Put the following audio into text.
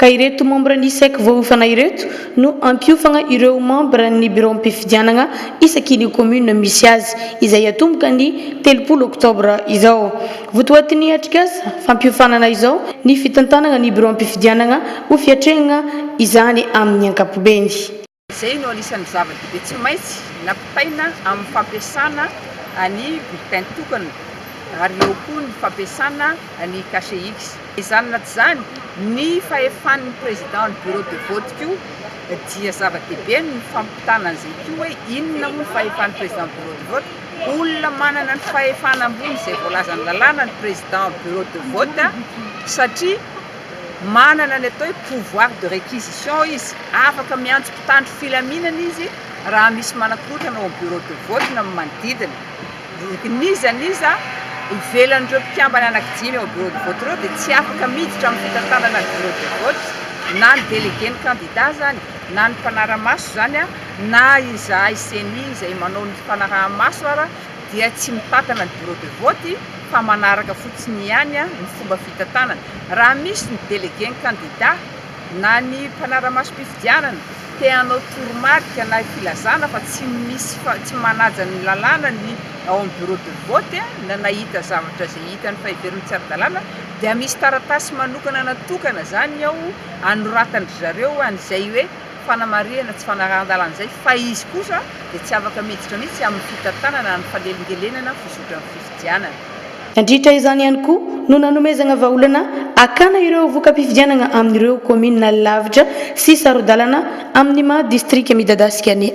ka ireto membre ny SEC voafana ireto no ampiofana ireo membre ny bureau ampifidianana isaky ny commune misy azy izay atomboka ny 3 Oktobre izao. Votoatiny atrikasa fampiofanana izao ny fitantanana ny bureau ampifidianana ho fiatrehana izany amin'ny ankapobeny. Zay no anisan'ny zava-dehibe tsy maintsy nampitaina amin'ny fampiasana ny bulletin tokana ary eo koa ny fampiasana ny cachet X. Izany na tsy zany ny fahefan'ny président ny bureau de vote ko dia zava-dehibe ny fampitana an'izay ko hoe inona moa fahefan'ny président bureau de vote. Olona manana ny fahefana ambony izay voalaza ny lalàna ny président bureau de vote satria manana ny atao hoe pouvoir de réquisition izy, afaka miantso mpitandro filaminana izy raha misy manakorotana ao bureau de vote na manodidina. Niza ivelan'ireo mpikambana anankidimy ao bureau de vote ireo dia tsy afaka miditra amin'ny fitantanana ny bureau de vote na ny délégué ny candidat zany na ny mpanara-maso zany na izahay CENI izay manao ny mpanara-maso ara dia tsy mitantana ny bureau de vote fa manaraka fotsiny ihany ny fomba fitantanana. Raha misy ny délégué ny candidat na ny mpanara-maso mpifidianana te hanao toromarika na filazana fa tsy manaja ny lalàna ny ao amin'ny bureau de vote na nahita zavatra izay hitany fa iveriny tsy ara-dalàna dia misy taratasy manokana natokana zany ao anoratany zareo an'izay hoe fanamarihana tsy fanarahan-dalàna izay fa izy kosa dia tsy afaka miditra mihitsy amin'ny fitantanana ny fanelingelenana fizotran'ny fifidianana. Nandritra izany ihany koa no nanomezana vahaolana akana ireo voka-pifidianana amin'ireo commune lavitra sy sarodalana amin'ny district midadasika ny